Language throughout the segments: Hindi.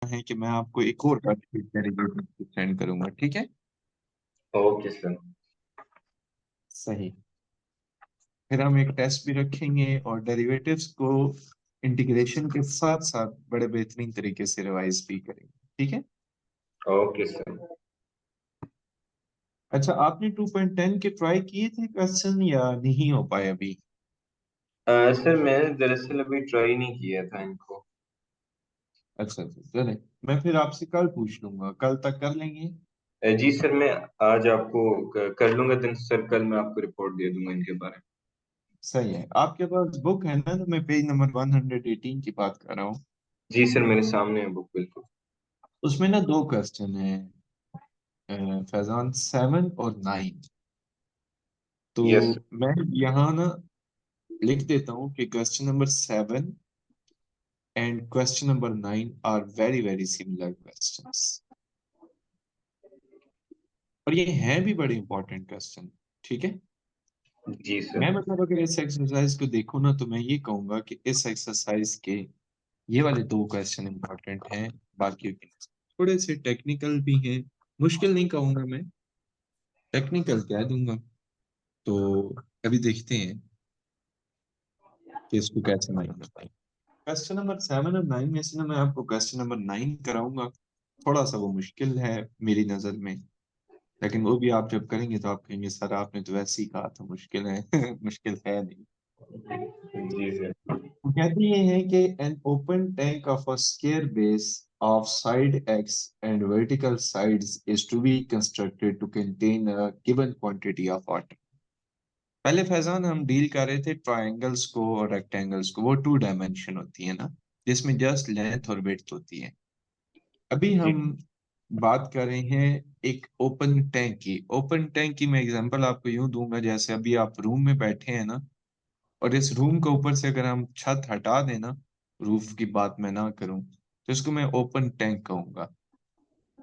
है कि मैं आपको एक और डेरिवेटिव सेंड करूंगा, ठीक है। Okay sir. सही। फिर हम एक टेस्ट भी रखेंगे और डेरिवेटिव्स को इंटीग्रेशन के साथ साथ बड़े बेहतरीन तरीके से रिवाइज भी करेंगे, ठीक है। Okay sir. अच्छा, आपने 2.10 के ट्राई किए थे क्वेश्चन या नहीं हो पाए अभी? सर मैंने दरअसल अभी ट्राई नहीं किया था इनको। अच्छा अच्छा, चले। मैं फिर आपसे कल पूछ लूंगा, कल तक कर लेंगे। जी सर, मैं आज आपको कर लूंगा दिन सर, कल मैं आपको रिपोर्ट दे दूंगा इनके बारे में। सही है। आपके पास बुक है ना? तो मैं पेज नंबर 118 की बात कर रहा हूँ। जी सर, मेरे सामने है बुक बिल्कुल। उसमें ना दो क्वेश्चन है, फैजान, 7 और 9। तो यस। मैं यहाँ ना लिख देता हूँ कि question number 7 and question number 9 are very very similar questions, और ये हैं भी बड़े इंपॉर्टेंट क्वेश्चन, ठीक है। जी मैं सर। मतलब अगर इस एक्सरसाइज को देखूँ ना, तो मैं ये कहूंगा कि इस एक्सरसाइज के ये वाले दो क्वेश्चन इंपॉर्टेंट हैं, बाकी के थोड़े से टेक्निकल भी हैं। मुश्किल नहीं कहूंगा मैं, टेक्निकल कह दूंगा। तो अभी देखते हैं कि इसको कैसे माइंड करते हैं। क्वेश्चन नंबर 7 और 9 में से ना मैं आपको क्वेश्चन नंबर 9 कराऊंगा। थोड़ा सा वो मुश्किल है मेरी नजर में, लेकिन वो भी आप जब करेंगे तो आप कहेंगे सर आपने तो वैसे ही कहा था मुश्किल है। मुश्किल है नहीं। जी सर। वो कहते ये हैं कि N open tank of a square base of side x and vertical sides is to be constructed to contain a given quantity of water। पहले फैजान हम डील कर रहे थे ट्रायंगल्स को और रेक्टेंगल्स को, वो 2 डायमेंशन होती है ना, जिसमें जस्ट लेंथ और विड्थ होती है। अभी जी। हम बात कर रहे हैं एक ओपन टैंक की। ओपन टैंक की मैं एग्जांपल आपको यूं दूंगा, जैसे अभी आप रूम में बैठे हैं ना, और इस रूम के ऊपर से अगर हम छत हटा दें ना, रूफ की बात मैं ना करूं, तो इसको मैं ओपन टैंक कहूंगा।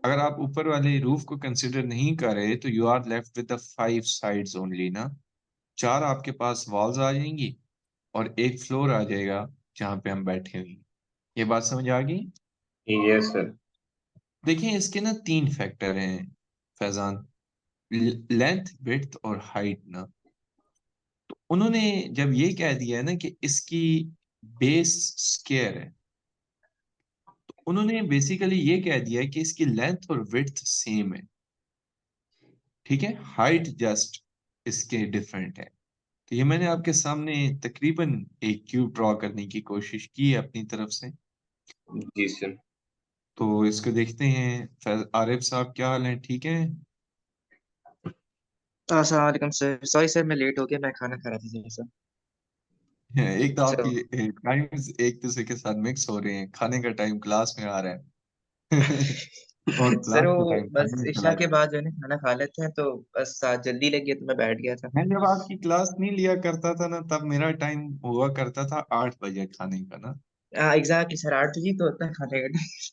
अगर आप ऊपर वाले रूफ को कंसिडर नहीं कर रहे तो you are left with the 5 sides only ना। 4 आपके पास वॉल्स आ जाएंगी और एक फ्लोर आ जाएगा जहां पे हम बैठे हुए हैं। ये बात समझ आ गई? Yes sir. देखिए इसके ना 3 फैक्टर हैं फैजान, लेंथ, विड्थ और हाइट ना। उन्होंने जब ये कह दिया है ना कि इसकी बेस स्क्वायर है, तो उन्होंने बेसिकली ये कह दिया है कि इसकी लेंथ और विड्थ सेम है, ठीक है। हाइट जस्ट इसके डिफरेंट है। तो ये मैंने आपके सामने तकरीबन एक क्यूब ड्रॉ करने की कोशिश की है अपनी तरफ से। जी सर। तो इसको देखते हैं। आरिफ साहब क्या हाल है, ठीक है? अस्सलाम वालेकुम सर, सॉरी सर मैं लेट हो गया, मैं खाना खा रहा था जरा सा। एक तो सर आपकी टाइम्स एक दूसरे के साथ मिक्स हो रहे हैं, खाने का टाइम क्लास में आ रहा है। और सर क्लास का वो टाइम बस खाने में इशा चला के जाए। बाद जो है ना खाना खा लेते हैं, तो बस साथ जल्दी लगी है तो मैं बैठ गया था। मैं जब आपकी क्लास नहीं लिया करता था ना, तब मेरा टाइम हुआ करता था 8 बजे खाने का ना। हाँ एग्जैक्टली सर, 8 बजे तो होता है खाने का टाइम।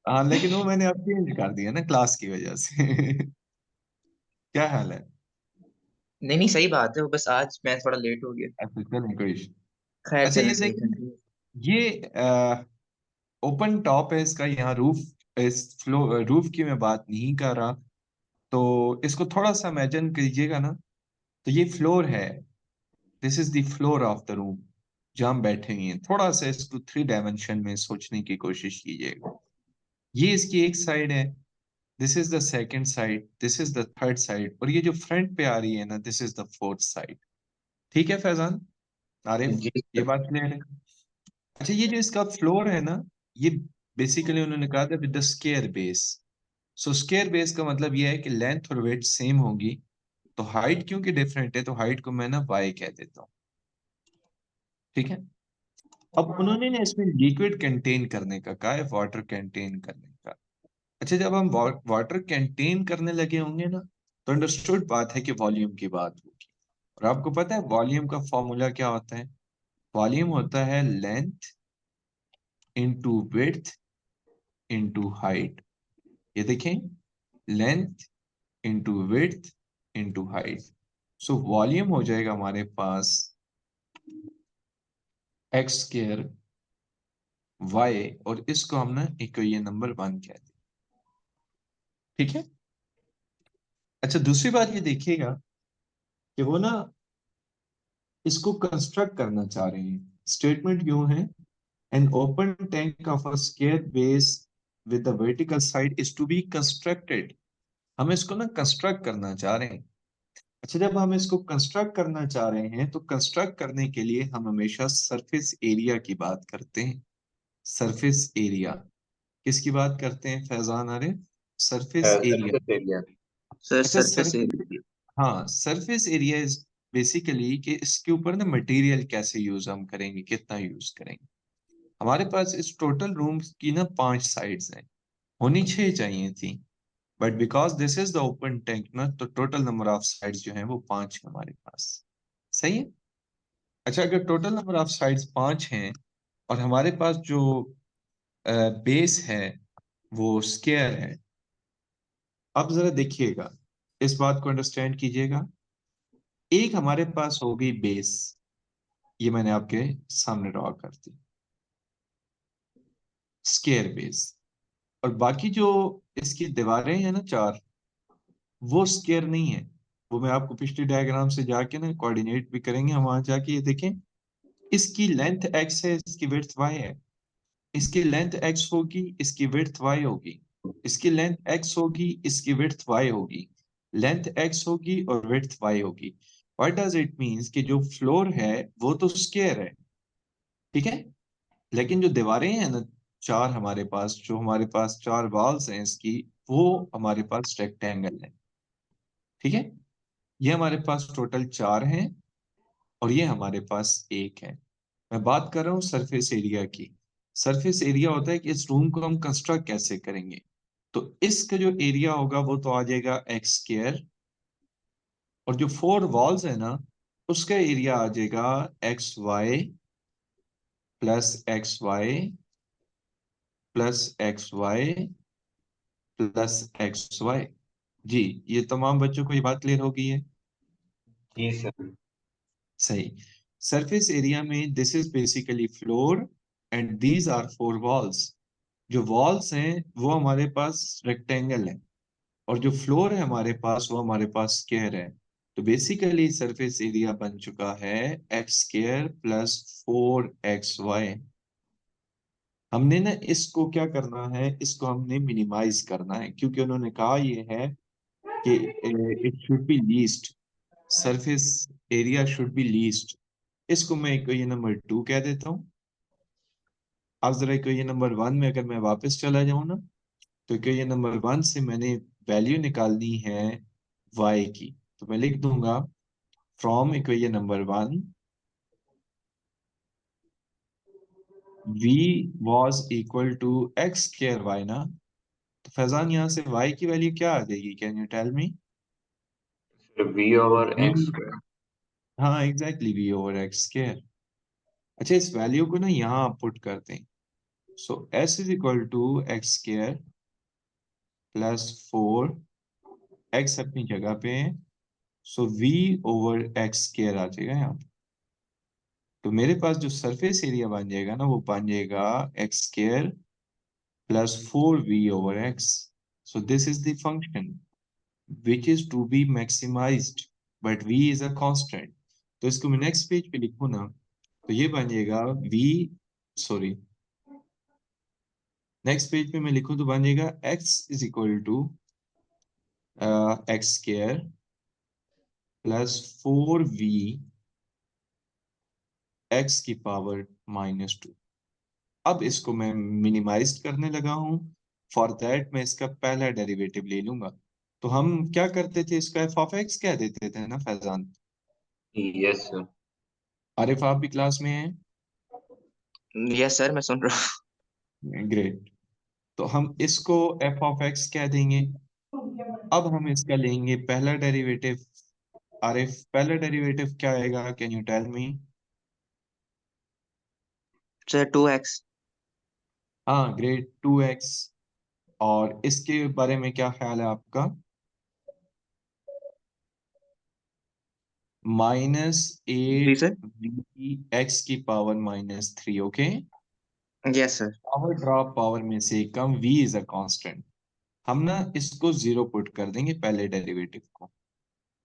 हाँ, लेकिन वो मैंने अब चेंज कर दिया ना क्लास की वजह से। क्या हाल है? नहीं नहीं, सही बात है, वो बस आज मैं थोड़ा लेट हो गया। अच्छा चलें, कोई इशू। खैर अच्छा चलें ये सही, देखिए, कंटिन्यू। ये ओपन टॉप है इसका, यहाँ रूफ, इस फ्लो रूफ की मैं बात नहीं कर रहा। तो इसको थोड़ा सा इमेजिन कीजिएगा ना, तो ये फ्लोर है, this is the floor of the room जहाँ हम बैठे हुए हैं। थोड़ा सा इसको 3 डायमेंशन में सोचने की कोशिश कीजिएगा। ये इसकी एक साइड है, this is the second side, this is the third side, और ये जो फ्रंट पे आ रही है ना, this is the fourth side. ठीक है फैजान, आरिफ, जी ये सर। बात क्लियर है? अच्छा, ये जो इसका फ्लोर है ना, ये बेसिकली उन्होंने कहा था with the square base. So square base का मतलब ये है कि लेंथ और वेट सेम होगी। तो हाइट क्योंकि डिफरेंट है, तो हाइट को मैं ना वाई कह देता हूँ, ठीक है। अब उन्होंने ना इसमें लिक्विड कंटेन करने का कहा है, वाटर कंटेन करने का। अच्छा, जब हम वाटर कंटेन करने लगे होंगे ना, तो अंडरस्टूड बात है कि वॉल्यूम की बात होगी। और आपको पता है वॉल्यूम का फॉर्मूला क्या होता है? वॉल्यूम होता है length into width into height. ये देखें, length into width into height. So volume हो जाएगा हमारे पास एक्स स्क्र y, और इसको हम ना इक्वेशन नंबर 1 कहते हैं। ठीक है। अच्छा, दूसरी बात ये देखिएगा कि वो ना इसको कंस्ट्रक्ट करना चाह रहे हैं। स्टेटमेंट यूं है, an open tank of a square base with the vertical side is to be constructed. हम इसको ना कंस्ट्रक्ट करना चाह रहे हैं। अच्छा, जब हम इसको कंस्ट्रक्ट करना चाह रहे हैं तो कंस्ट्रक्ट करने के लिए हम हमेशा सरफेस एरिया की बात करते हैं। सरफेस एरिया किसकी बात करते हैं फैजान? अरे surface area. Surface area. Sir अच्छा, सरफेस सरफेस, हाँ, सरफेस एरिया इज बेसिकली कि इसके ऊपर ना मटेरियल कैसे यूज हम करेंगे, कितना यूज करेंगे। हमारे पास इस टोटल रूम की ना 5 साइड्स हैं, होनी 6 चाहिए थी, but because this is the open tank ना, तो टोटल नंबर ऑफ साइड्स जो हैं वो 5 है हमारे पास। सही है। अच्छा, अगर टोटल नंबर ऑफ साइड्स 5 हैं और हमारे पास जो बेस है वो स्क्वायर है, अब जरा देखिएगा, इस बात को अंडरस्टैंड कीजिएगा। एक हमारे पास हो गई बेस, ये मैंने आपके सामने ड्रॉ कर दी, स्क्वायर बेस। और बाकी जो इसकी दीवारें हैं ना 4, वो स्क्वायर नहीं है। वो मैं आपको पिछली डायग्राम से जाके ना कोऑर्डिनेट भी करेंगे हम, वहां जाके ये देखें। इसकी लेंथ x है, इसकी विड्थ y है। इसकी लेंथ x होगी, इसकी विड्थ y होगी। इसकी लेंथ x होगी, इसकी विड्थ y होगी। लेंथ x होगी और विड्थ y होगी। व्हाट डज इट मीन्स कि जो फ्लोर है वो तो स्क्वायर है, ठीक है, लेकिन जो दीवारें हैं ना 4 हमारे पास, जो हमारे पास 4 वॉल्स हैं इसकी, वो हमारे पास रेक्टेंगल है। ठीक है। ये हमारे पास टोटल 4 हैं और ये हमारे पास 1 है। मैं बात कर रहा हूँ सरफेस एरिया की। सरफेस एरिया होता है कि इस रूम को हम कंस्ट्रक्ट कैसे करेंगे। तो इसका जो एरिया होगा वो तो आ जाएगा एक्स स्क्वायर, और जो 4 वॉल्स है ना उसका एरिया आ जाएगा x y plus x y plus x y plus x y. जी, ये तमाम बच्चों को ये बात क्लियर हो गई है? जी सर। सही। सरफेस एरिया में this is basically floor and these are 4 walls. जो वॉल्स हैं वो हमारे पास रेक्टेंगल है, और जो फ्लोर है हमारे पास वो हमारे पास स्क्वायर है। तो बेसिकली सरफेस एरिया बन चुका है एक्स स्क्वायर प्लस 4xy। हमने ना इसको क्या करना है, इसको हमने मिनिमाइज करना है, क्योंकि उन्होंने कहा ये है कि it should B least, surface area should be least. इसको मैं इक्वेशन नंबर 2 कह देता हूँ। अब जरा इक्वेशन नंबर 1 में अगर मैं वापस चला जाऊँ ना, तो इक्वेशन नंबर 1 से मैंने वैल्यू निकालनी है y की। तो मैं लिख दूंगा from equation number 1 v was equal to x square y ना। तो फैजान यहाँ से y की वैल्यू क्या आ जाएगी, can you tell me? V over v, x square. हाँ exactly, v over x square. अच्छा, इस वैल्यू को ना यहाँ आप पुट करते हैं। So s is equal to x square plus 4x अपनी जगह पे है, so v over x square आ जाएगा यहाँ पे। तो मेरे पास जो सरफेस एरिया बन जाएगा ना वो बन जाएगा x square plus 4v/x। So this is the function which is to be maximized, but v is a constant। तो इसको मैं नेक्स्ट पेज पे लिखूँ ना, तो ये बन जाएगा v, सॉरी, नेक्स्ट पेज पे मैं लिखूँ तो बन जाएगा x is equal to x square plus 4v x की पावर -2। अब इसको मैं मिनिमाइज करने लगा हूं। फॉर दैट मैं इसका पहला डेरिवेटिव ले लूंगा। तो हम क्या करते थे, इसका एफ ऑफ एक्स कह देते थे ना फैजान? Yes sir. आरिफ, आप भी क्लास में हैं? यस सर, मैं सुन रहा ग्रेट। तो हम इसको एफ ऑफ एक्स कह देंगे। अब हम इसका लेंगे पहला डेरिवेटिव। आरिफ, पहला डेरिवेटिव क्या आएगा, कैन यू टेल मी? हूँ सर। 2x। हाँ ग्रेट, 2x। और इसके बारे में क्या ख्याल है आपका? जी -8 सर। v x की power -3। Okay, yes sir. Power drop power में से कम, v इज अ कांस्टेंट। हम ना इसको जीरो पुट कर देंगे पहले डेरिवेटिव को।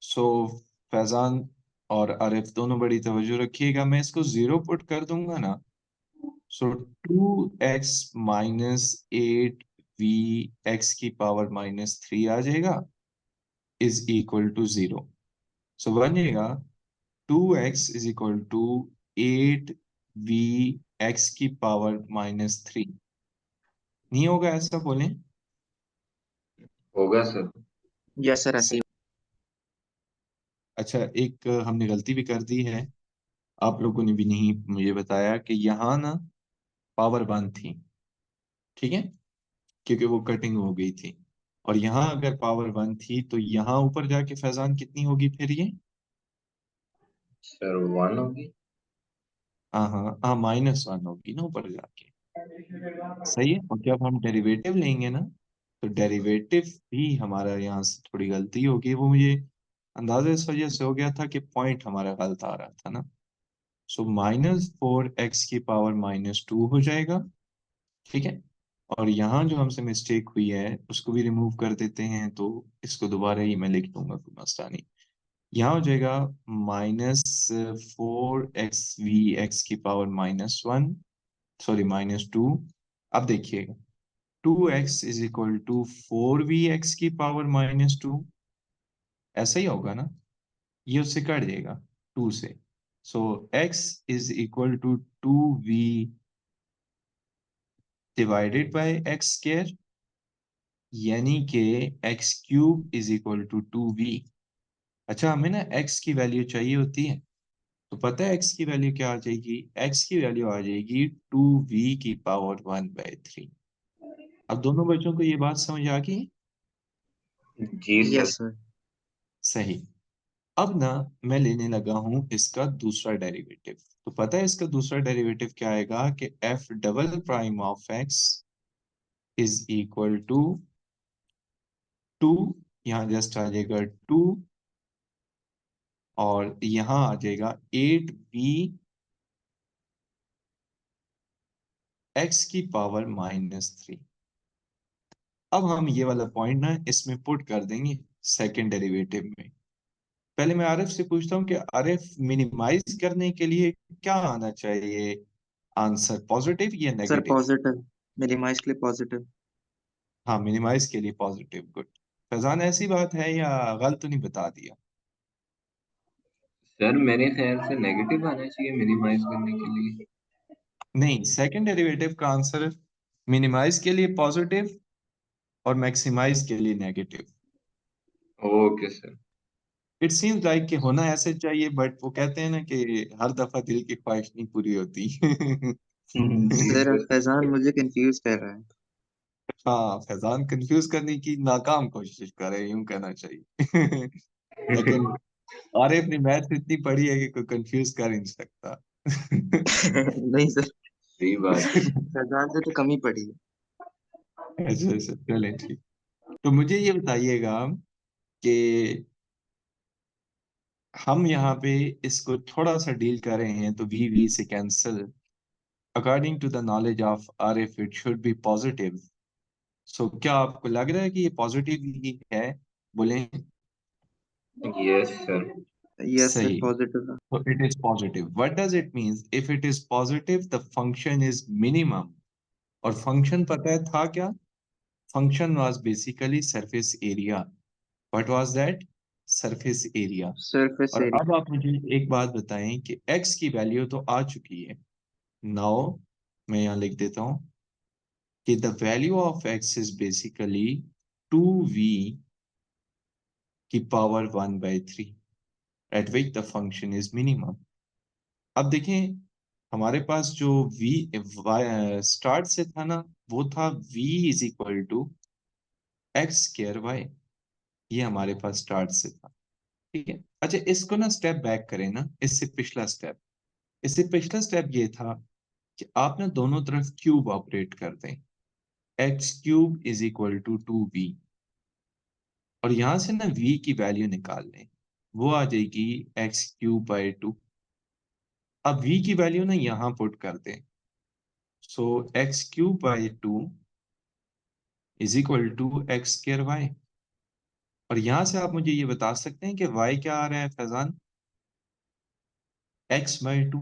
सो फैजान और आरिफ दोनों बड़ी तवज्जो रखिएगा, मैं इसको जीरो पुट कर दूंगा ना, so 2x - 8v(x⁻³ is equal to zero. So बनेगा 2x = 8v(x⁻³ नहीं होगा, ऐसा बोलें? होगा सर। यस सर, ऐसे ही। अच्छा, एक हमने गलती भी कर दी है, आप लोगों ने भी नहीं मुझे बताया कि यहाँ ना पावर 1 थी, ठीक है, क्योंकि वो कटिंग हो गई थी। और यहाँ अगर पावर 1 थी तो यहाँ ऊपर जाके फैजान कितनी होगी फिर ये? सर 1 होगी। हाँ हाँ हाँ, -1 होगी ना ऊपर जाके। सही है। और जब हम डेरिवेटिव लेंगे ना, तो डेरिवेटिव भी हमारा यहाँ से थोड़ी गलती होगी, वो मुझे अंदाजा इस वजह से हो गया था कि पॉइंट हमारा गलत आ रहा था ना। सो -4x⁻² हो जाएगा, ठीक है। और यहाँ जो हमसे मिस्टेक हुई है उसको भी रिमूव कर देते हैं, तो इसको दोबारा ही मैं लिख दूंगा, कोई मसला नहीं। यहाँ हो जाएगा -4xv(x⁻1), सॉरी -2। अब देखिएगा 2x = 4v(x⁻²), ऐसा ही होगा ना, ये उससे कट जाएगा 2 से। सो x = 2v divided by x², यानी कि x³ = 2v। अच्छा, हमें ना x की वैल्यू चाहिए होती है, तो पता है x की वैल्यू क्या आ जाएगी? x की वैल्यू आ जाएगी 2v⁻1/3। अब दोनों बच्चों को ये बात समझ आ गई? जी सर। Yes sir. सही। अब ना मैं लेने लगा हूं इसका दूसरा डेरिवेटिव। तो पता है इसका दूसरा डेरिवेटिव क्या आएगा कि f'(x) इज इक्वल टू 2, यहाँ जस्ट आ जाएगा 2, और यहाँ आ जाएगा 8v(x⁻³ अब हम ये वाला पॉइंट ना इसमें पुट कर देंगे सेकंड डेरिवेटिव में। पहले मैं आरिफ से पूछता हूँ कि आरिफ, मिनिमाइज करने के लिए क्या आना चाहिए आंसर, पॉजिटिव या सर नेगेटिव? पॉजिटिव, मिनिमाइज के लिए पॉजिटिव। हाँ, मिनिमाइज के लिए पॉजिटिव। गुड। फैजान, ऐसी बात है या गलत तो नहीं बता दिया? सर मेरे ख्याल से नेगेटिव आना चाहिए मिनिमाइज करने के लिए। नहीं, सेकंड डेरिवेटिव का आंसर मिनिमाइज के लिए पॉजिटिव और मैक्सिमाइज के लिए negative. Okay sir. It seems like कि होना ऐसे चाहिए, बट वो कहते हैं ना कि हर दफा दिल की ख्वाहिश नहीं पूरी होती। जी सर सर। फैजान मुझे कंफ्यूज कर रहा है। हाँ, फैजान कंफ्यूज करने की नाकाम कोशिश कर रहे हैं, यूं कहना चाहिए। लेकिन आरिफ ने मैथ्स इतनी पढ़ी है कि कोई कंफ्यूज कर ही नहीं सकता। नहीं सर, सही बात है। फैजान से तो कम ही पड़ी है। अच्छा अच्छा, चले ठीक। तो मुझे ये बताइएगा कि हम यहाँ पे इसको थोड़ा सा डील कर रहे हैं, तो वी से cancel. According to the knowledge of Arif it should be positive. So क्या आपको लग रहा है कि ये पॉजिटिव ही है? बोलें। Yes sir. यस सर, सही। पॉजिटिव है। So it is positive. What does it mean? If it is positive, the function is minimum. और function पता है था क्या? Function was basically surface area. What was that? Surface area. Surface और एरिया। अब आप मुझे एक बात बताएं कि x की वैल्यू तो आ चुकी है। Now मैं यहाँ लिख देता हूँ कि the value of x is basically 2v की power 1/3, at which the function is minimum. अब देखें, हमारे पास जो v स्टार्ट से था ना, वो था v = x²y। ये हमारे पास स्टार्ट से था, ठीक है। अच्छा, इसको ना स्टेप बैक करें ना, इससे पिछला स्टेप ये था कि आप ना दोनों तरफ क्यूब ऑपरेट कर दें, x³ = 2v, और यहां से ना v की वैल्यू निकाल लें, वो आ जाएगी x³ / 2। अब v की वैल्यू ना यहाँ पुट कर दें, so x cube by 2 is equal to x square y. और यहां से आप मुझे ये बता सकते हैं कि वाई क्या आ रहा है फैजान? X by 2।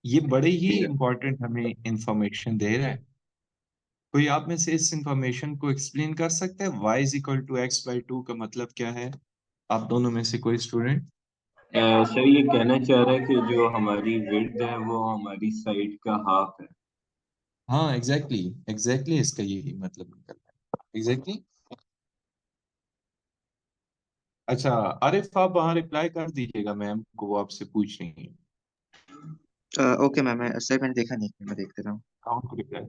ये बड़े ही इंपॉर्टेंट हमें इंफॉर्मेशन दे रहा है। कोई आप में से इस इंफॉर्मेशन को एक्सप्लेन कर सकता है? y is equal to x by 2 का मतलब क्या है? आप दोनों में से कोई स्टूडेंट? सर ये कहना चाह रहा है कि जो हमारी विड्थ है वो हमारी साइड का हाफ है। हाँ, एग्जैक्टली एग्जैक्टली इसका यही मतलब निकल रहा है। एग्जैक्टली। अच्छा, आरिफ आप वहाँ रिप्लाई कर दीजिएगा मैम को, वो आपसे पूछ रही हैं। ओके मैम, मैं सर मैंने देखा नहीं, मैं देख रहा हूँ। Count reply.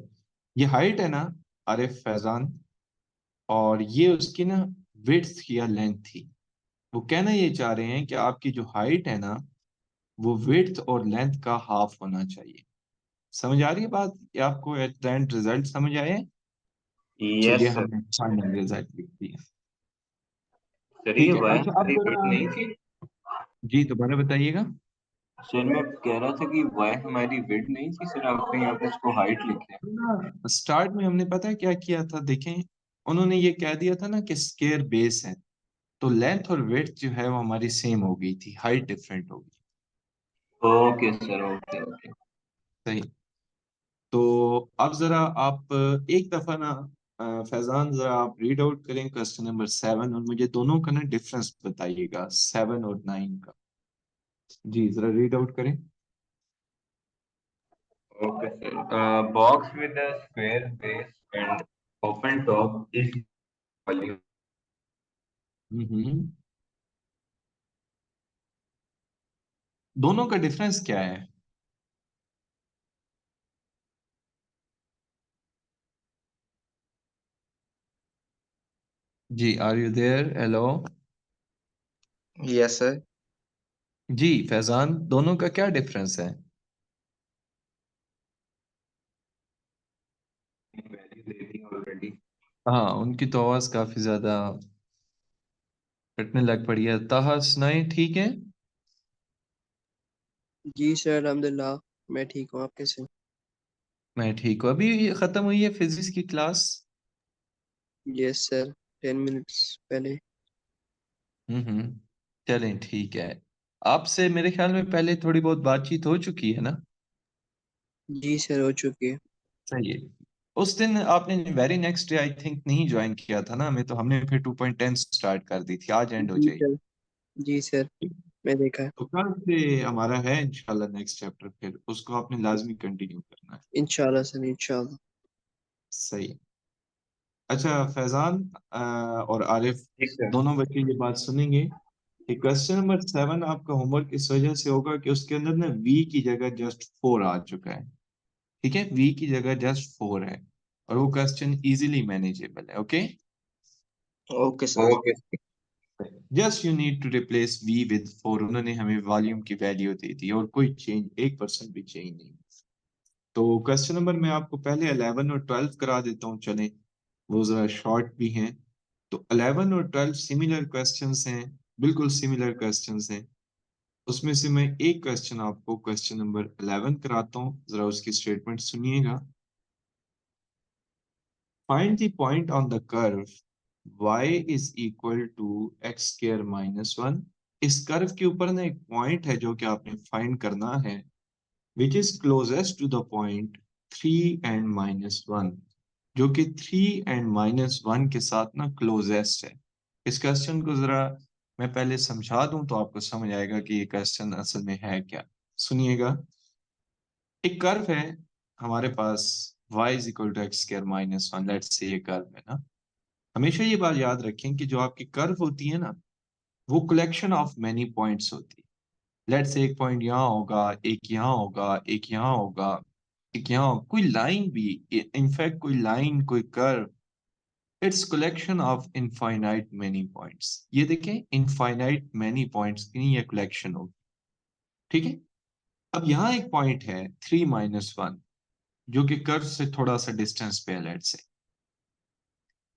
ये हाइट है ना आरिफ फैजान, और ये उसकी ना विड्थ या लेंथ थी। वो कहना ये चाह रहे हैं कि आपकी जो हाइट है ना वो विड्थ और लेंथ का हाफ होना चाहिए। समझ आ रही है बात? ये आपको एट द एंड रिजल्ट समझ आए? यस चलिए सर। हमने फाइनल रिजल्ट लिख दिया। सर ये ठीक है, वाई अच्छा अब हमारी विड्थ जरा नहीं थी। जी दोबारा बताइएगा। सर मैं कह रहा था कि वाई हमारी विड्थ नहीं थी सर, आपने यहाँ पे इसको हाइट लिख लिया। ना स्टार्ट में हमने पता है क्या किया था, देखें। उन्होंने ये कह दिया था ना कि स्केयर बेस है, तो लेंथ और विड्थ जो है वो हमारी सेम हो गई थी, हाइट डिफरेंट हो गई। Okay sir, okay okay. सही। तो अब जरा आप एक दफा ना फैजान जरा आप रीड आउट करें क्वेश्चन नंबर 7 और मुझे दोनों का ना डिफरेंस बताइएगा, 7 और 9 का। जी जरा रीड आउट करें। Okay sir, box with a square base and open top is volume. Hmm. दोनों का डिफरेंस क्या है? जी are you there? Hello. Yes sir. जी फैजान, दोनों का क्या डिफरेंस है? वैल्यू दे दी ऑलरेडी। हाँ, उनकी तो आवाज काफी ज्यादा कटने लग पड़ी है। ताहा सुनाए, ठीक है? जी सर अल्हम्दुलिल्लाह, मैं ठीक हूँ। आप कैसे हैं? मैं ठीक हूँ। अभी खत्म हुई है फिजिक्स की क्लास? यस सर, 10 मिनट्स पहले। हम्म। चलें ठीक है। आपसे मेरे ख्याल में पहले थोड़ी बहुत बातचीत हो चुकी है ना? जी सर, हो चुकी है। सही है। उस दिन आपने very next day I think नहीं ज्वाइन किया था ना हमें, तो हमने फिर 2.10 स्टार्ट कर दी थी, आज एंड हो जी जाएगी। सर। जी सर, मैं देखा है। तो कल से हमारा है इंशाल्लाह नेक्स्ट चैप्टर, फिर उसको आपने लाजमी कंटिन्यू करना है। इंशाल्लाह सर, इंशाल्लाह। सही। अच्छा फैजान और आरिफ, जी सर। दोनों बच्चे ये बात सुनेंगे कि क्वेश्चन नंबर 7 आपका होमवर्क इस वजह से होगा कि उसके अंदर ना वी की जगह जस्ट 4 आ चुका है। ठीक है, वी की जगह जस्ट 4 है, और वो क्वेश्चन इजीली मैनेजेबल है। Okay, okay sir. Okay. Just you need to replace v with 4। उन्होंने हमें वॉल्यूम की वैल्यू दे दी और कोई चेंज 1% भी चेंज नहीं। तो क्वेश्चन नंबर मैं आपको पहले 11 और 12 करा देता हूँ, चलें, वो जरा शॉर्ट भी हैं। तो 11 और 12 सिमिलर क्वेश्चंस हैं, बिल्कुल सिमिलर क्वेश्चंस हैं। उसमें से मैं एक क्वेश्चन आपको क्वेश्चन नंबर 11 कराता हूँ, जरा उसकी स्टेटमेंट सुनिएगा। Find the point on the curve y is equal to x square minus 1। इस कर्व के ऊपर ना एक पॉइंट है जो कि आपने फाइंड करना है, which is closest to the point 3 and -1, जो कि 3 and -1 के साथ ना क्लोजेस्ट है। इस क्वेश्चन को जरा मैं पहले समझा दूं तो आपको समझ आएगा कि ये क्वेश्चन असल में है क्या। सुनिएगा। एक कर्व है हमारे पास, y is equal to x square minus 1, let's say ये कर्व है ना। हमेशा ये बात याद रखें कि जो आपकी कर्व होती है ना वो कलेक्शन ऑफ मेनी पॉइंट्स होती है। लेट्स से एक पॉइंट यहाँ होगा, एक यहाँ होगा, एक यहाँ होगा, एक यहाँ कोई लाइन भी, इनफैक्ट कोई लाइन, कोई curve, it's collection of infinite many points. ये देखें, इनफाइनाइट मेनी पॉइंट्स की ये कलेक्शन होगी। ठीक है। अब यहाँ एक पॉइंट है 3 - 1, जो कि कर्व से थोड़ा सा डिस्टेंस पे है, लेट्स से।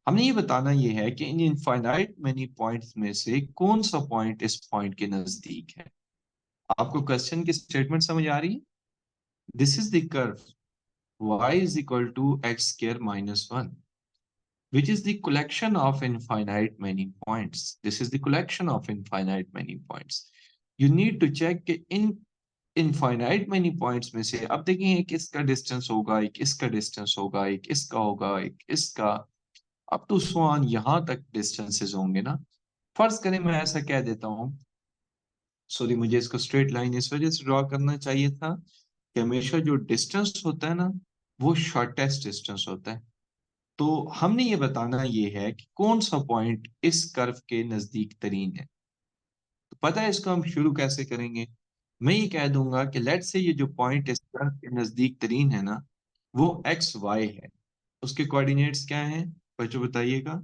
हमने ये बताना ये है कि इन इनफाइनाइट मेनी पॉइंट्स में से कौन सा पॉइंट इस पॉइंट के नजदीक है। आपको क्वेश्चन की स्टेटमेंट समझ आ रही है? This is the curve y is equal to x square minus 1, which is the collection of infinite many points. This is the collection of infinite many points. You need to check कि इन इनफाइनाइट मैनी पॉइंट्स में से अब देखें एक इसका डिस्टेंस होगा, एक इसका डिस्टेंस होगा, एक इसका होगा, एक इसका, अप टू सो ऑन यहां तक डिस्टेंसेस होंगे ना। फर्ज करें मैं ऐसा कह देता हूं, सॉरी मुझे इसको स्ट्रेट लाइन इस वजह से ड्रॉ करना चाहिए था कि हमेशा जो डिस्टेंस होता है ना वो शॉर्टेस्ट डिस्टेंस होता है। तो हमने ये बताना ये है कि कौन सा पॉइंट इस कर्व के नजदीक तरीन है। तो पता है इसको हम शुरू कैसे करेंगे? मैं ये कह दूंगा कि लेट से ये जो पॉइंट इस कर्व के नजदीक तरीन है ना वो एक्स वाई है। उसके कोऑर्डिनेट्स क्या हैं बच्चों बताइएगा?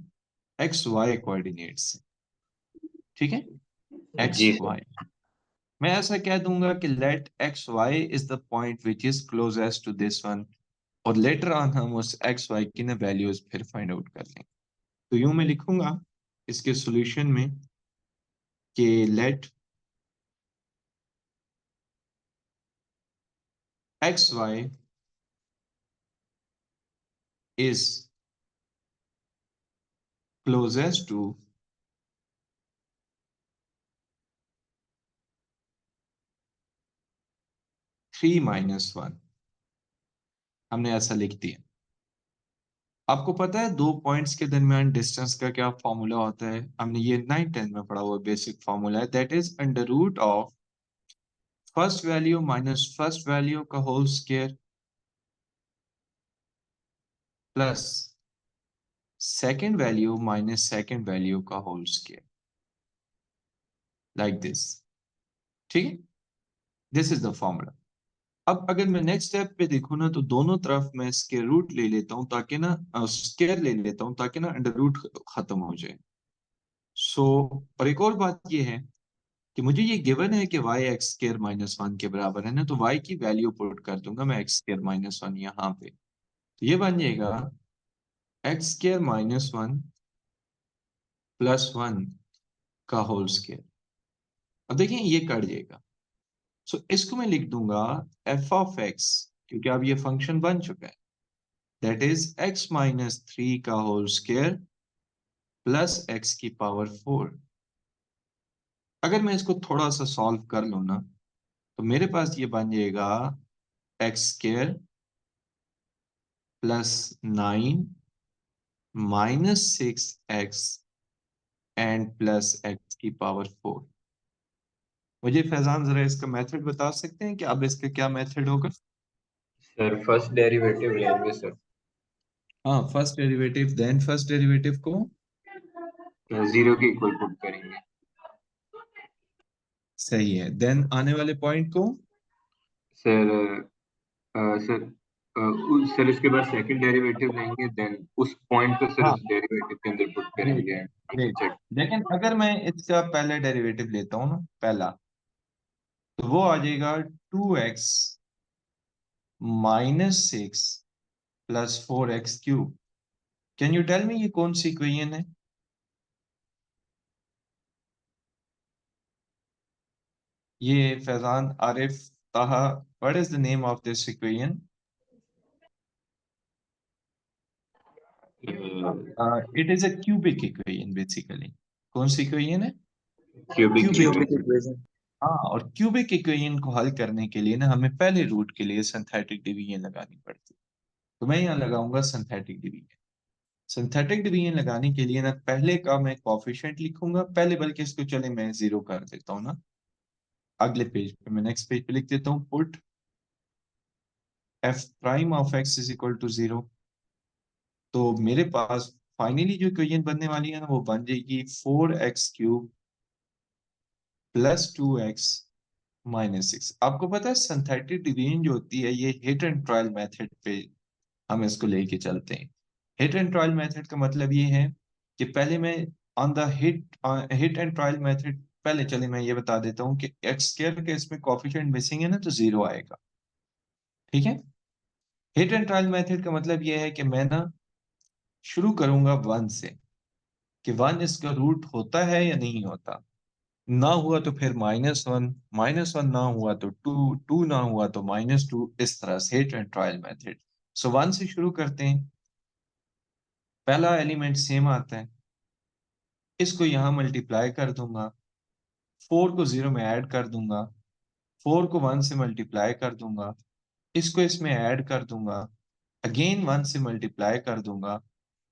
एक्स वाई कोऑर्डिनेट्स, ठीक है, जी एक्स सर। वाई। मैं ऐसा कह दूंगा कि let X Y is the point which is closest to this one, और लेटर ऑन हम उस एक्स वाई की ना वैल्यूज फिर फाइंड आउट कर लेंगे। तो यूं मैं लिखूंगा इसके सॉल्यूशन में कि let X Y is closest to 3 - 1। हमने ऐसा लिख दिया। आपको पता है दो पॉइंट्स के दरमियान डिस्टेंस का क्या फॉर्मूला होता है? हमने ये 9th 10th में पढ़ा हुआ बेसिक फॉर्मूला है, that is under root of first value minus first value का whole square plus second value minus second value का होल स्क्वायर, लाइक दिस, ठीक है। This is the formula. अब अगर मैं नेक्स्ट स्टेप पे देखूँ ना तो दोनों तरफ मैं स्क्वायर रूट ले लेता हूँ ताकि ना स्क्वायर ले लेता हूँ ताकि ना अंडर रूट खत्म हो जाए। सो और एक और बात ये है कि मुझे ये गिवन है कि y एक्स स्क्वायर माइनस 1 के बराबर है ना, तो y की वैल्यू पुट कर दूंगा मैं एक्स स्क्वायर माइनस 1 यहाँ पे। तो ये बन जाएगा एक्स स्क्वायर माइनस 1 प्लस 1 का होल स्क्वायर। अब देखिए ये कट जाएगा। सो इसको मैं लिख दूंगा एफ ऑफ एक्स, क्योंकि अब ये फंक्शन बन चुका है, दैट इज एक्स माइनस 3 का होल स्क्वायर प्लस एक्स की पावर 4। अगर मैं इसको थोड़ा सा सॉल्व कर लूँ ना तो मेरे पास ये बन जाएगा x square plus 9 minus 6x and plus x की पावर 4। मुझे फैजान जरा इसका मेथड बता सकते हैं कि अब इसका क्या मेथड होगा? सर फर्स्ट डेरिवेटिव लेंगे सर, हाँ, first derivative, then first derivative को जीरो के इक्वल पुट करेंगे। सही है, देन आने वाले पॉइंट को सर सर सर इसके बाद सेकंड डेरिवेटिव लेंगे, देन उस पॉइंट को सर हाँ उस डेरिवेटिव के अंदर पुट ग्रेट करेंगे। ग्रेट। चेक। लेकिन अगर मैं इसका पहला डेरिवेटिव लेता हूँ ना पहला, तो वो आ जाएगा 2x minus 6 plus 4x³ can you tell me ये कौन सी इक्वेशन है? ये Faizan Arif Taha, what is the name of this equation? It is a cubic equation basically. कौन सी इक्वेशन है? Cubic cubic cubic equation. Equation. Equation. हाँ, और क्यूबिक इक्वेशन को हल करने के लिए ना हमें पहले रूट के लिए सिंथेटिक डिवीजन लगानी पड़ती है। तो मैं यहाँ लगाऊंगा सिंथेटिक डिवीजन। सिंथेटिक डिवीजन लगाने के लिए ना पहले का मैं कोफिशिएंट लिखूंगा पहले, बल्कि इसको चले मैं जीरो कर देता हूँ ना अगले पेज पे। मैं नेक्स्ट पेज पे लिख देता हूँ put F prime of X is equal to 0। तो मेरे पास फाइनली जो इक्वेशन बनने वाली है ना वो बन जाएगी 4x³ प्लस 2x माइनस 6। आपको पता है सिंथेटिक डिवीजन जो होती है ये हिट एंड ट्रायल मेथड पे हम इसको लेके चलते हैं। हिट एंड ट्रायल मेथड का मतलब ये है कि पहले मैं on the hit and trial method, पहले चले मैं ये बता देता हूँ कि एक्स स्क्वायर के इसमें कॉफिशिएंट मिसिंग है ना तो 0 आएगा, ठीक है। हिट एंड ट्रायल मेथड का मतलब ये है कि मैं ना शुरू करूंगा 1 से कि 1 इसका रूट होता है या नहीं होता। ना हुआ तो फिर -1, -1 ना हुआ तो 2, 2 ना हुआ तो -2, इस तरह से हिट एंड ट्रायल मेथड। सो 1 से शुरू करते हैं। पहला एलिमेंट सेम आता है, इसको यहां मल्टीप्लाई कर दूंगा, 4 को 0 में ऐड कर दूंगा, 4 को 1 से मल्टीप्लाई कर दूंगा, इसको इसमें ऐड कर दूंगा, अगेन 1 से मल्टीप्लाई कर दूंगा।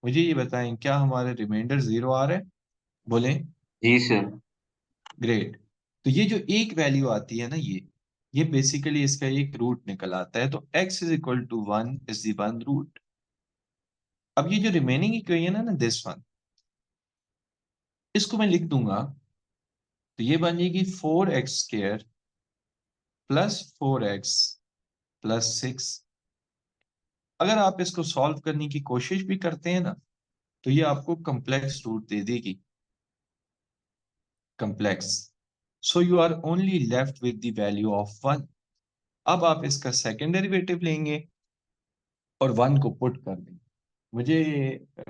मुझे ये बताएं क्या हमारे रिमाइंडर 0 आ रहा है? बोलें। जी सर। ग्रेट। तो ये जो एक वैल्यू आती है ना, ये बेसिकली इसका एक रूट निकल आता है। तो x is equal to 1 is the one root. अब ये जो रिमेनिंग इक्वेशन है ना, दिस वन, इसको मैं लिख दूंगा, तो ये बन जाएगी 4x² प्लस 4x प्लस 6। अगर आप इसको सॉल्व करने की कोशिश भी करते हैं ना, तो ये आपको कम्प्लेक्स रूट दे देगी, complex. So you are only left with the value of 1। अब आप इसका सेकेंड डेरिवेटिव लेंगे और 1 को पुट कर देंगे। मुझे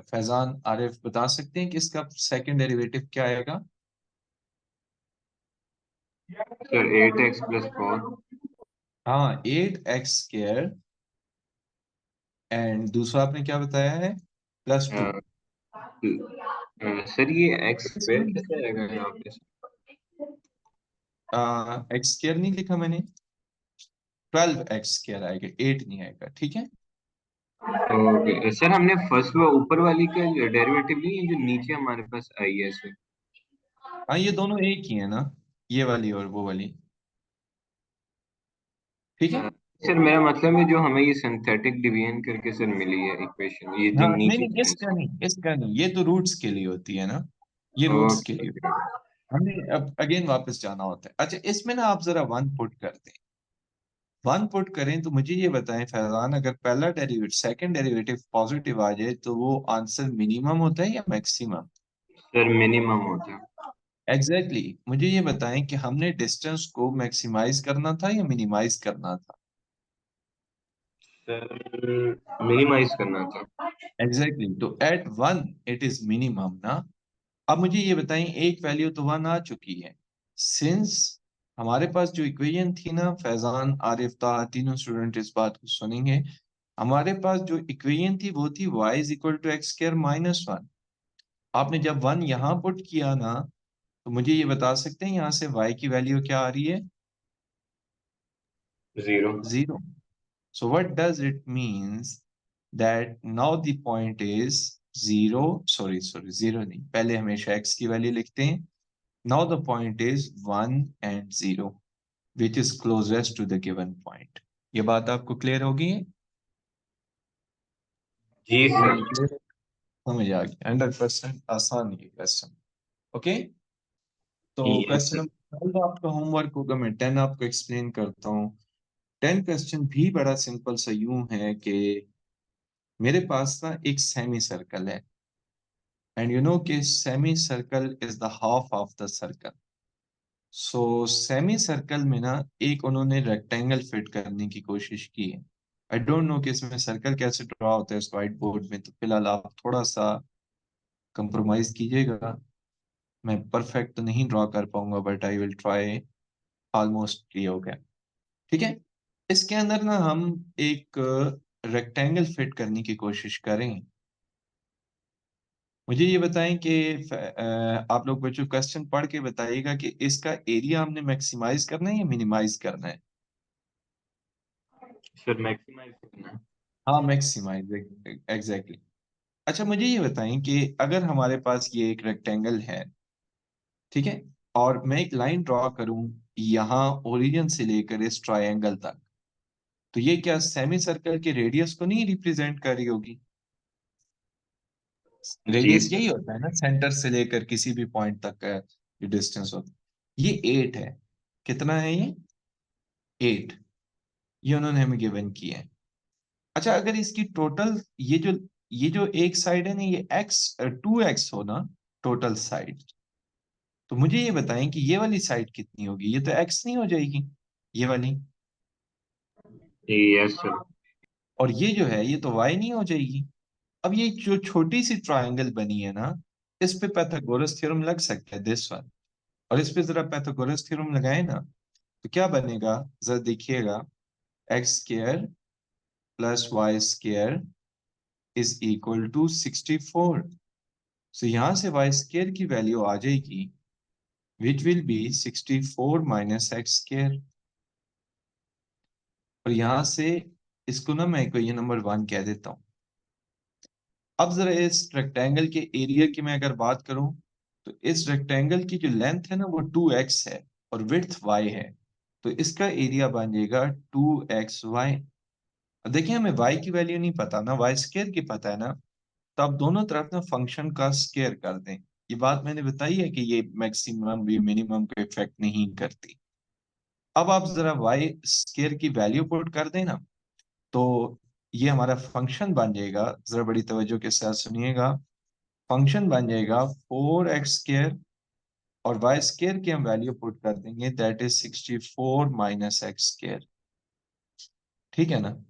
फैजान आरिफ बता सकते हैं कि इसका सेकेंड डेरिवेटिव क्या आएगा? Sir 8x plus 4। हाँ, 8x² एंड दूसरा आपने क्या बताया है? +2। सर ये x स्क्वायर इसमें कैसे आएगा यहाँ पे? x² नहीं लिखा मैंने, 12x² आएगा, 8 नहीं आएगा, ठीक है। ओके सर, हमने फर्स्ट वो ऊपर वाली का डेरिवेटिव ली है जो नीचे हमारे पास आई है सर। हाँ, ये दोनों एक ही है ना, ये वाली और वो वाली, ठीक है। सर मेरा मतलब है जो हमें ये सिंथेटिक डिवीजन करके सर मिली है इक्वेशन, ये जो हाँ, नहीं नीचे नहीं, की है इसका नहीं, इसका नहीं, ये तो रूट्स के लिए होती है ना, ये रूट्स के लिए। ओके। हमने अब अगेन वापस जाना होता है। अच्छा, इसमें ना आप जरा 1 पुट कर दें, 1 पुट करें तो मुझे ये बताएं फैजान, अगर पहला डेरिवेटिव सेकंड डेरिवेटिव पॉजिटिव आ जाए तो वो आंसर मिनिमम होता है या मैक्सिमम? सर मिनिमम होता है। एग्जैक्टली मुझे ये बताएं कि हमने डिस्टेंस को मैक्सिमाइज करना था या मिनिमाइज करना था? सर मिनिमाइज करना था। एग्जैक्टली तो एट 1 इट इज मिनिमम ना। अब मुझे ये बताएं, एक वैल्यू तो 1 आ चुकी है, सिंस हमारे पास जो इक्वेशन थी ना, फैजान आरिफ ताहा तीनों स्टूडेंट इस बात को सुनेंगे, हमारे पास जो इक्वेशन थी वो थी y is equal to x²-1। आपने जब 1 यहाँ पुट किया ना, तो मुझे ये बता सकते हैं यहाँ से y की वैल्यू क्या आ रही है? 0। 0। So what does it means that now the point is 0, sorry 0 नहीं, पहले हमेशा x की वैल्यू लिखते हैं। Now the point is 1 and 0 which is closest to the given point। ये बात आपको क्लियर होगी? जी सर। क्लियर, समझ आ गया, 100% आसान ये क्वेश्चन। ओके, तो यस क्वेश्चन सर। नंबर 12 आपका होमवर्क होगा, मैं 10 आपको एक्सप्लेन करता हूँ। 10 क्वेश्चन भी बड़ा सिंपल सा यूं है कि मेरे पास ना एक सेमी सर्कल है, एंड यू नो कि semi circle is the half of the circle. So semi circle में ना एक उन्होंने रेक्टेंगल फिट करने की कोशिश की है। आई डोंट नो कि इसमें सर्कल कैसे ड्रॉ होता है इस व्हाइट बोर्ड में, तो फिलहाल आप थोड़ा सा कंप्रोमाइज कीजिएगा। मैं परफेक्ट तो नहीं ड्रॉ कर पाऊंगा but I will try, almost ये हो गया, ठीक है। इसके अंदर ना हम एक रेक्टेंगल फिट करने की कोशिश करें। मुझे ये बताएं कि आप लोग बच्चों क्वेश्चन पढ़ के बताइएगा कि इसका एरिया हमने मैक्सिमाइज करना है या मिनिमाइज करना है? सर मैक्सिमाइज करना है। हाँ, मैक्सिमाइज, एग्जैक्टली। अच्छा, मुझे ये बताएं कि अगर हमारे पास ये एक रेक्टेंगल है, ठीक है, और मैं एक लाइन ड्रॉ करूं यहाँ ओरिजिन से लेकर इस ट्रायंगल तक, तो ये क्या सेमी सर्कल के रेडियस को नहीं रिप्रेजेंट कर रही होगी? जी रेडियस सर। यही होता है ना, सेंटर से लेकर किसी भी पॉइंट तक का जो डिस्टेंस होता है। ये 8 है, कितना है ये? 8, ये उन्होंने हमें गिवन किया है। अच्छा, अगर इसकी टोटल ये जो एक साइड है ना, ये x 2x हो ना टोटल साइड, तो मुझे ये बताएं कि ये वाली साइड कितनी होगी? ये तो x नहीं हो जाएगी, ये वाली? Yes sir. और ये जो है ये तो y नहीं हो जाएगी। अब ये जो छोटी सी ट्रायंगल बनी है ना, इस पे पाइथागोरस थ्योरम लग सकता है, दिस वन। और इस पे जरा पाइथागोरस थ्योरम लगाए ना, तो क्या बनेगा जरा देखिएगा, X square plus Y square is equal to 64। So यहां से वाई स्क्वायर की वैल्यू आ जाएगी which will be 64 minus X square. और यहां से इसको ना मैं इक्वेशन नंबर 1 कह देता हूं। अब जरा इस रेक्टेंगल के एरिया की मैं अगर बात करूं, तो इस रेक्टेंगल की जो लेंथ है ना वो 2x है और विड्थ y है, तो इसका एरिया बन जाएगा 2xy। देखिए हमें y की वैल्यू नहीं पता ना, y स्क्वायर की पता है ना, तो आप दोनों तरफ ना फंक्शन का स्क्वायर कर दें। ये बात मैंने बताई है कि ये मैक्सिमम भी मिनिमम को इफेक्ट नहीं करती। अब आप जरा y स्क्वायर की वैल्यू पुट कर दें ना, तो ये हमारा फंक्शन बन जाएगा, जरा बड़ी तवज्जो के साथ सुनिएगा, फंक्शन बन जाएगा 4x² और वाई स्क्वायर की हम वैल्यू पुट कर देंगे, दैट इज 64 माइनस x²। ठीक है ना।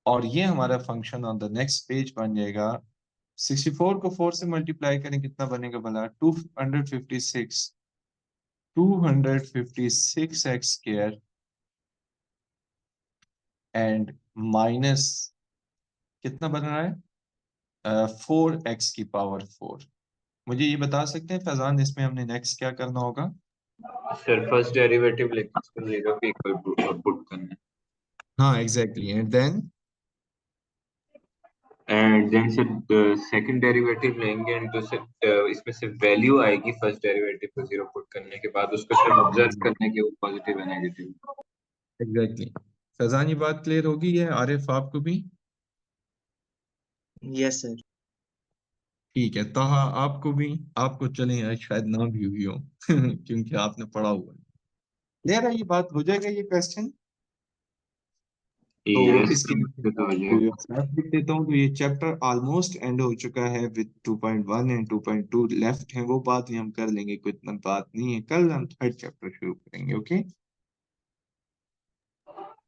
और ये हमारा function on the next page बन जाएगा, 64 को 4 से मल्टीप्लाई करें कितना बनेगा भला, 256 256x² एंड माइनस कितना बन रहा है, 4x⁴। मुझे ये बता सकते हैं फैजान, इसमें हमने नेक्स्ट क्या करना होगा? सर फर्स्ट डेरिवेटिव लेके इसको 0 के इक्वल पुट करना है। हाँ exactly, and then and then sir second derivative लेंगे एंड तो सर इसमें से वैल्यू आएगी फर्स्ट डेरिवेटिव को 0 पुट करने के बाद, उसको सर ऑब्जर्व करने के वो पॉजिटिव है नेगेटिव। एग्जैक्टली। फैजान ये बात क्लियर होगी है, आरिफ आपको भी? Yes sir. ठीक है, ताहा आपको भी? आपको चले शायद ना भी हुई हो क्योंकि आपने पढ़ा हुआ है। क्लियर है, ये बात हो जाएगा ये क्वेश्चन। तो यस इसके तो हो जाएगा। लिख देता हूँ, तो ये चैप्टर ऑलमोस्ट एंड हो चुका है विद 2.1 एंड 2.2 लेफ्ट है, वो बात भी हम कर लेंगे, कोई इतना बात नहीं है, कल हम थर्ड चैप्टर शुरू करेंगे। Okay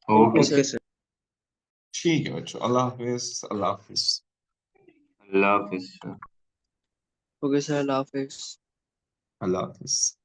okay okay okay sir. Sir. ठीक है बच्चों, अल्लाह हाफिज, अल्लाह हाफिज। अल्लाह हाफिज सर। ओके सर, अल्लाह हाफिज। अल्लाह हाफिज।